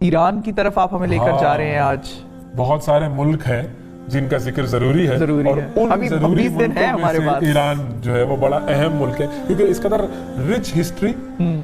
ایران کی طرف آپ ہمیں لے کر جا رہے ہیں آج. بہت سارے ملک ہیں جن کا ذکر ضروری ہے اور ان ضروری ملکوں میں سے ایران جو ہے وہ بڑا اہم ملک ہے کیونکہ اس قدر رچ ہسٹری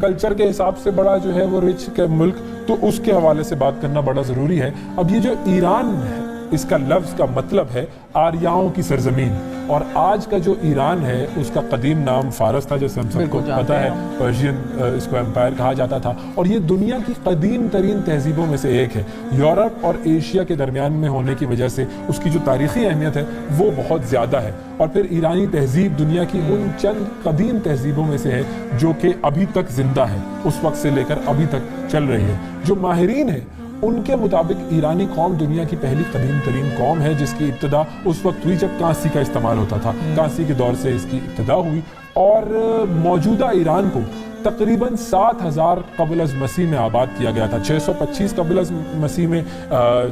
کلچر کے حساب سے بڑا جو ہے وہ رچ کے ملک, تو اس کے حوالے سے بات کرنا بڑا ضروری ہے. اب یہ جو ایران ہے اس کا لفظ کا مطلب ہے آریاؤں کی سرزمین, اور آج کا جو ایران ہے اس کا قدیم نام فارس تھا, جیسے ہم سب کو پتہ ہے پرشین اس کو امپائر کہا جاتا تھا, اور یہ دنیا کی قدیم ترین تہذیبوں میں سے ایک ہے. یورپ اور ایشیا کے درمیان میں ہونے کی وجہ سے اس کی جو تاریخی اہمیت ہے وہ بہت زیادہ ہے, اور پھر ایرانی تہذیب دنیا کی ان چند قدیم تہذیبوں میں سے ہے جو کہ ابھی تک زندہ ہے, اس وقت سے لے کر ابھی تک چل رہی ہے. جو ماہرین ہیں ان کے مطابق ایرانی قوم دنیا کی پہلی قدیم ترین قوم ہے جس کی ابتدا اس وقت ہوئی جب کانسی کا استعمال ہوتا تھا. کانسی کے دور سے اس کی ابتدا ہوئی, اور موجودہ ایران کو تقریباً 7000 قبل از مسیح میں آباد کیا گیا تھا. 625 قبل از مسیح میں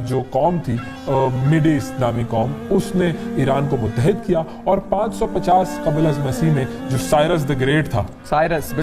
جو قوم تھی میڈیس نامی قوم, اس نے ایران کو متحد کیا, اور 550 قبل از مسیح میں جو سائرس دی گریٹ تھا, سائرس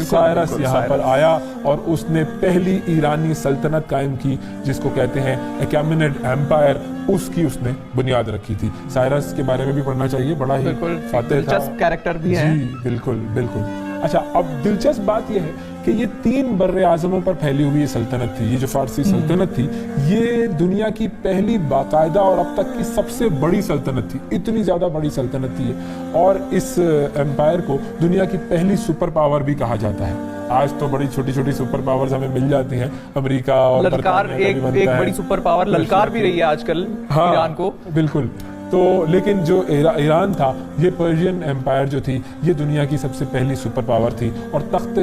یہاں پر آیا اور اس نے پہلی ایرانی سلطنت قائم کی جس کو کہتے ہیں ایکامینڈ ایمپائر, اس کی اس نے بنیاد رکھی تھی. سائرس کے بارے میں بھی پڑھنا چاہیے, بڑا ہی فاتح تھا, دلچسپ کیریکٹر بھی ہے. جی بالکل بالکل. اچھا, اب دلچسپ بات یہ ہے کہ یہ 3 بر اعظموں پر پھیلی ہوئی یہ سلطنت تھی. یہ جو فارسی سلطنت تھی یہ دنیا کی پہلی باقاعدہ اور اب تک کی سب سے بڑی سلطنت تھی. اتنی زیادہ بڑی سلطنت تھی اور اس امپائر کو دنیا کی پہلی سپر پاور بھی کہا جاتا ہے. آج تو بڑی چھوٹی چھوٹی سپر پاورز ہمیں مل جاتی ہیں, امریکہ اور للکار ایک بڑی سپر پاور للکار بھی رہی ہے آج کل ایران کو. بالکل. تو لیکن جو ایران تھا, یہ پرشین امپائر جو تھی یہ دنیا کی سب سے پہلی سپر پاور تھی, اور تخت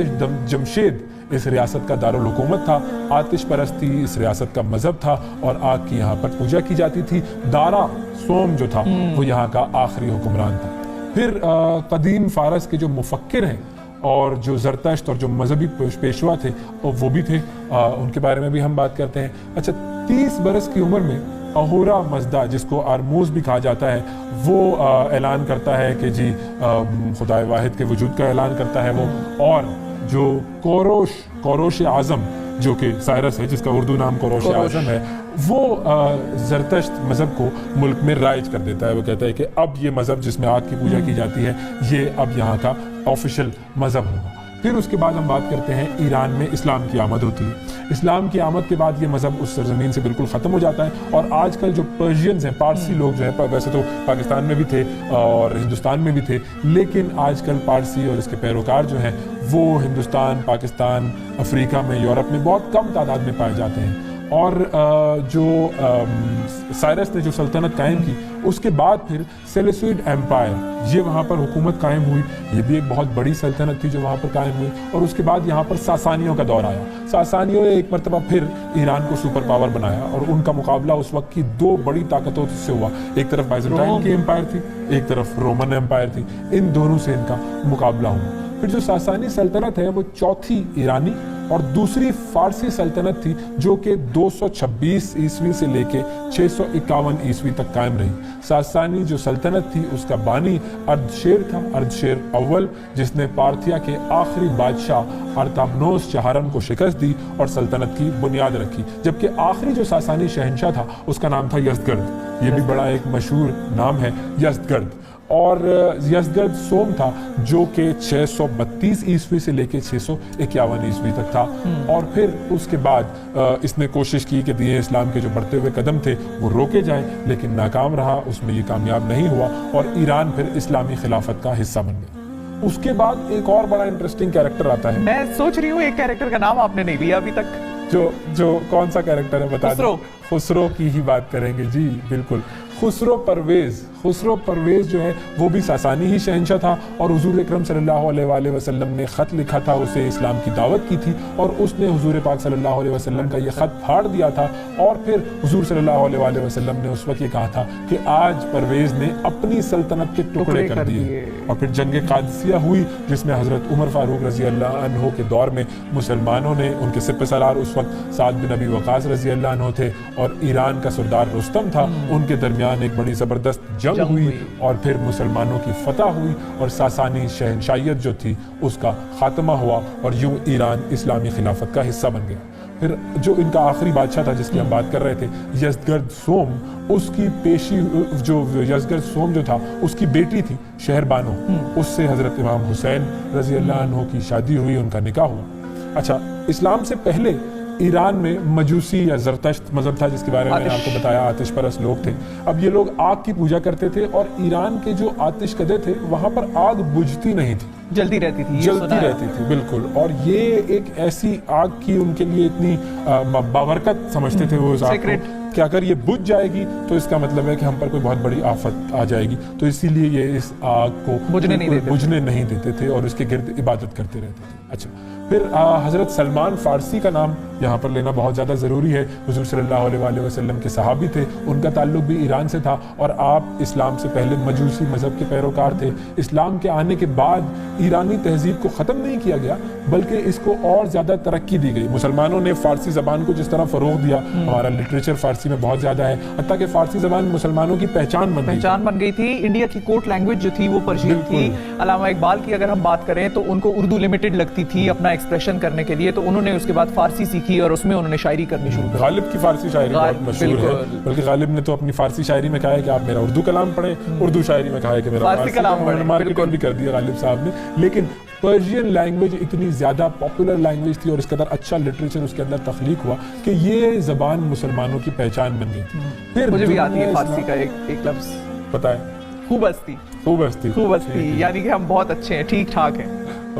جمشید اس ریاست کا دارالحکومت تھا. آتش پرستی اس ریاست کا مذہب تھا, اور آگ کی یہاں پر پوجا کی جاتی تھی. دارا سوم جو تھا وہ یہاں کا آخری حکمران تھا. پھر قدیم فارس کے جو مفکر ہیں اور جو زرتشت اور جو مذہبی پیشوا تھے وہ بھی تھے, ان کے بارے میں بھی ہم بات کرتے ہیں. اچھا, 30 برس کی عمر میں اہورا مزدا, جس کو آرموز بھی کہا جاتا ہے, وہ اعلان کرتا ہے کہ جی خدائے واحد کے وجود کا اعلان کرتا ہے وہ. اور جو کوروش اعظم جو کہ سائرس ہے, جس کا اردو نام کوروش اعظم ہے, وہ زرتشت مذہب کو ملک میں رائج کر دیتا ہے. وہ کہتا ہے کہ اب یہ مذہب جس میں آگ کی پوجا کی جاتی ہے یہ اب یہاں کا آفیشل مذہب ہوگا. پھر اس کے بعد ہم بات کرتے ہیں ایران میں اسلام کی آمد ہوتی ہے. اسلام کی آمد کے بعد یہ مذہب اس سرزمین سے بالکل ختم ہو جاتا ہے, اور آج کل جو پرشینز ہیں, پارسی لوگ جو ہیں, ویسے تو پاکستان میں بھی تھے اور ہندوستان میں بھی تھے, لیکن آج کل پارسی اور اس کے پیروکار جو ہیں وہ ہندوستان, پاکستان, افریقہ میں, یورپ میں بہت کم تعداد میں پائے جاتے ہیں. اور جو سائرس نے جو سلطنت قائم کی اس کے بعد پھر سیلیسیڈ ایمپائر, یہ وہاں پر حکومت قائم ہوئی. یہ بھی ایک بہت بڑی سلطنت تھی جو وہاں پر قائم ہوئی. اور اس کے بعد یہاں پر ساسانیوں کا دور آیا. ساسانیوں نے ایک مرتبہ پھر ایران کو سپر پاور بنایا, اور ان کا مقابلہ اس وقت کی 2 بڑی طاقتوں سے ہوا. ایک طرف بائزنٹائن کی امپائر تھی, ایک طرف رومن امپائر تھی. ان دونوں سے ان کا مقابلہ ہوا. پھر جو ساسانی سلطنت ہے وہ چوتھی ایرانی اور دوسری فارسی سلطنت تھی جو کہ 226 عیسوی سے لے کے 651 عیسوی تک قائم رہی. ساسانی جو سلطنت تھی اس کا بانی اردشیر تھا, اردشیر اول, جس نے پارتھیا کے آخری بادشاہ ارتامنوس چہارم کو شکست دی اور سلطنت کی بنیاد رکھی. جبکہ آخری جو ساسانی شہنشاہ تھا اس کا نام تھا یزدگرد. یہ بھی بڑا ایک مشہور نام ہے, یزدگرد. اور یزدگرد سوم تھا جو کہ 632 عیسوی سے لے کے 651 عیسوی تک تھا. اور پھر اس کے بعد اس نے کوشش کی کہ دین اسلام کے جو بڑھتے ہوئے قدم تھے وہ روکے جائیں, لیکن ناکام رہا, اس میں یہ کامیاب نہیں ہوا, اور ایران پھر اسلامی خلافت کا حصہ بن گیا. اس کے بعد ایک اور بڑا انٹرسٹنگ کیریکٹر آتا ہے. میں سوچ رہی ہوں ایک کیریکٹر کا نام آپ نے نہیں لیا ابھی تک. جو کون سا کیریکٹر ہے بتا دیں. خسرو کی ہی بات کریں گے. جی بالکل. خسرو پرویز جو ہے وہ بھی ساسانی ہی شہنشاہ تھا, اور حضور اکرم صلی اللہ علیہ وآلہ وسلم نے خط لکھا تھا, اسے اسلام کی دعوت کی تھی, اور اس نے حضور پاک صلی اللہ علیہ وسلم کا یہ خط پھاڑ دیا تھا. اور پھر حضور صلی اللہ علیہ وآلہ وسلم نے اس وقت یہ کہا تھا کہ آج پرویز نے اپنی سلطنت کے ٹکڑے کر دیے. اور پھر جنگ قادسیہ ہوئی جس میں حضرت عمر فاروق رضی اللہ عنہ کے دور میں مسلمانوں نے, ان کے سپہ سالار اس وقت سعد بن ابی وقاص رضی اللہ عنہ تھے, اور ایران کا سردار رستم تھا, ان کے درمیان ایک بڑی زبردست جنگ ہوئی, اور پھر مسلمانوں کی فتح ہوئی, اور ساسانی شہنشاہیت جو تھی اس کا خاتمہ ہوا, اور یوں ایران اسلامی خلافت کا حصہ بن گیا. پھر جو ان کا آخری بادشاہ تھا جس کی ہم بات کر رہے تھے یزدگرد سوم، اس کی پیشی جو یزدگرد سوم جو تھا اس کی بیٹی تھی شہر بانو، اس سے حضرت امام حسین رضی اللہ عنہ کی شادی ہوئی، ان کا نکاح ہوا۔ اچھا، اسلام سے پہلے ایران میں مجوسی یا زرتشت مذہب تھا جس کے بارے میں میں نے آپ کو بتایا، آتش پرست لوگ تھے۔ اب یہ لوگ آگ کی پوجا کرتے تھے اور ایران کے جو آتش کدے تھے وہاں پر آگ بجھتی نہیں تھی، جلدی رہتی تھی، جلتی رہتی تھی بالکل، اور یہ ایک ایسی آگ کی ان کے لیے اتنی بابرکت سمجھتے تھے وہ اس آگ کو کہ اگر یہ بجھ جائے گی تو اس کا مطلب ہے کہ ہم پر کوئی بہت بڑی آفت آ جائے گی، تو اسی لیے یہ اس آگ کو بجھنے نہیں دیتے تھے اور اس کے گرد عبادت کرتے رہتے تھے۔ اچھا، پھر حضرت سلمان فارسی کا نام یہاں پر لینا بہت زیادہ ضروری ہے۔ حضور صلی اللہ علیہ وآلہ وسلم کے صحابی تھے، ان کا تعلق بھی ایران سے تھا اور آپ اسلام سے پہلے مجوسی مذہب کے پیروکار تھے۔ اسلام کے آنے کے بعد ایرانی تہذیب کو ختم نہیں کیا گیا بلکہ اس کو اور زیادہ ترقی دی گئی۔ مسلمانوں نے فارسی زبان کو جس طرح فروغ دیا، ہمارا لٹریچر فارسی میں بہت زیادہ ہے، حتیٰ کہ فارسی زبان مسلمانوں کی پہچان بن گئی تھی۔ انڈیا کی کوٹ لینگویج جو تھی وہ پرشین تھی۔ علامہ اقبال کی اگر ہم بات کریں تو ان کو اردو لمیٹڈ لگتی تھی اپنا ایکسپریشن کرنے کے لیے، تو انہوں نے اس کے بعد فارسی سیکھی اور اس میں انہوں نے شاعری کرنی شروع کی۔ غالب کی فارسی شاعری بہت مشہور ہے، بلکہ غالب نے تو اپنی فارسی شاعری میں کہا ہے کہ آپ میرا اردو کلام پڑھیں، اردو شاعری میں کہا ہے کہ میرا فارسی کلام پڑھیں، مارکیٹ بھی کر دیا غالب صاحب نے۔ لیکن پرشین لینگویج اتنی زیادہ پاپولر لینگویج تھی اور اس قدر اچھا لٹریچر اس کے اندر تخلیق ہوا کہ یہ زبان مسلمانوں کی پہچان بن گئی تھی۔ پھر مجھے بھی آتی ہے فارسی کا ایک لفظ، پتہ ہے، خوبستی، یعنی کہ ہم بہت اچھے ہیں، ٹھیک ٹھاک ہیں۔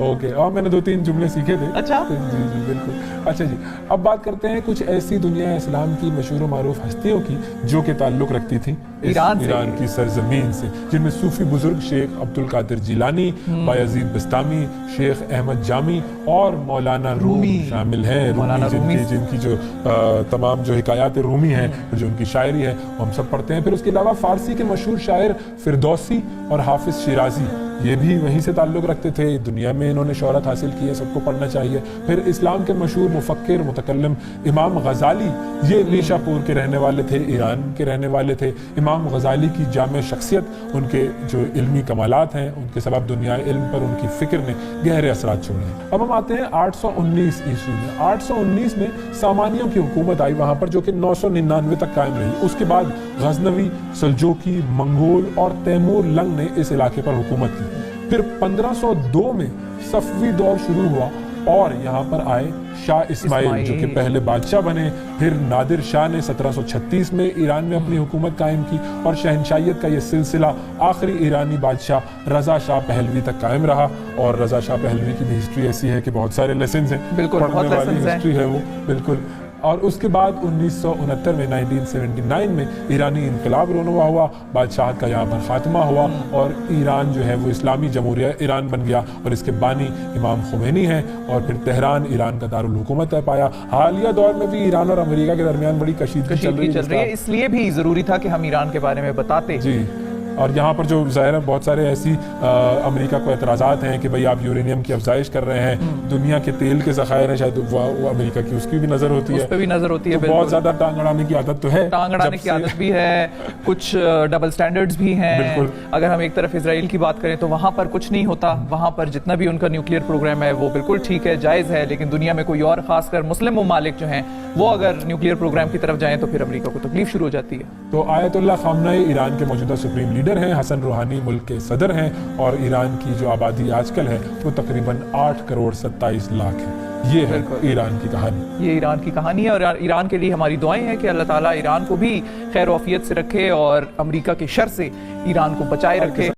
اوکے، اور میں نے 2-3 جملے سیکھے تھے۔ اچھا جی بالکل۔ اچھا جی، اب بات کرتے ہیں کچھ ایسی دنیا اسلام کی مشہور و معروف ہستیوں کی جو کہ تعلق رکھتی تھیں ایران کی سرزمین سے، جن میں صوفی بزرگ شیخ عبد القادر جیلانی، بایزید بستامی، شیخ احمد جامی اور مولانا رومی شامل ہیں۔ جن کی جو تمام جو حکایات رومی ہیں، جو ان کی شاعری ہے وہ ہم سب پڑھتے ہیں۔ پھر اس کے علاوہ فارسی کے مشہور شاعر فردوسی اور حافظ شیرازی، یہ بھی وہیں سے تعلق رکھتے تھے، دنیا میں انہوں نے شہرت حاصل کی ہے، سب کو پڑھنا چاہیے۔ پھر اسلام کے مشہور مفکر متکلم امام غزالی، یہ نیشا پور کے رہنے والے تھے، ایران کے رہنے والے تھے۔ امام غزالی کی جامع شخصیت، ان کے جو علمی کمالات ہیں، ان کے سبب دنیا علم پر ان کی فکر نے گہرے اثرات چھوڑے ہیں۔ اب ہم آتے ہیں 819 عیسوی میں۔ 819 میں سامانیوں کی حکومت آئی وہاں پر، جو کہ 999 تک قائم رہی۔ اس کے بعد غزنوی، سلجوکی، منگول اور تیمور لنگ نے اس علاقے پر حکومت کی۔ پھر 1502 میں صفوی دور شروع ہوا اور یہاں پر آئے شاہ اسماعیل جو کہ پہلے بادشاہ بنے۔ پھر نادر شاہ نے 1736 میں ایران میں اپنی حکومت قائم کی اور شہنشاہیت کا یہ سلسلہ آخری ایرانی بادشاہ رضا شاہ پہلوی تک قائم رہا۔ اور رضا شاہ پہلوی کی بھی ہسٹری ایسی ہے کہ بہت سارے لیسنز ہیں، پڑھنے والی ہسٹری ہے وہ بالکل۔ اور اس کے بعد 1969 میں 1979 میں ایرانی انقلاب رونما ہوا، بادشاہت کا یہاں پر خاتمہ ہوا اور ایران جو ہے وہ اسلامی جمہوریہ ایران بن گیا اور اس کے بانی امام خمینی ہیں۔ اور پھر تہران ایران کا دارالحکومت ہے پایا۔ حالیہ دور میں بھی ایران اور امریکہ کے درمیان بڑی کشیدگی چل رہی ہے، اس لیے بھی ضروری تھا کہ ہم ایران کے بارے میں بتاتے۔ جی، اور یہاں پر جو ظاہر ہے بہت سارے ایسی امریکہ کو اعتراضات ہیں کہ بھئی آپ یورینیم کی افزائش کر رہے ہیں، دنیا کے تیل کے ذخائر ہیں، شاید وہ امریکہ کی اس کی بھی نظر ہوتی ہے، اس پہ بھی نظر ہوتی ہے، بہت زیادہ ٹانگ اڑانے کی عادت تو ہے، ٹانگ اڑانے کی عادت بھی ہے، کچھ ڈبل سٹینڈرڈز بھی ہیں۔ اگر ہم ایک طرف اسرائیل کی بات کریں تو وہاں پر کچھ نہیں ہوتا، وہاں پر جتنا بھی ان کا نیوکلیئر پروگرام ہے وہ بالکل ٹھیک ہے، جائز ہے، لیکن دنیا میں کوئی اور خاص کر مسلم ممالک جو ہیں وہ اگر نیوکلیئر پروگرام کی طرف جائیں تو پھر امریکہ کو تکلیف شروع ہو جاتی ہے۔ تو آیت اللہ خامنۂ ایران کے موجودہ سپریم لیڈر ہیں، حسن روحانی ملک کے صدر ہیں اور ایران کی جو آبادی آج کل ہے وہ تقریباً 8.27 کروڑ ہے۔ یہ ہے ایران کی کہانی، یہ ایران کی کہانی ہے اور ایران کے لیے ہماری دعائیں ہیں کہ اللہ تعالیٰ ایران کو بھی خیر و عافیت سے رکھے اور امریکہ کے شر سے ایران کو بچائے رکھے۔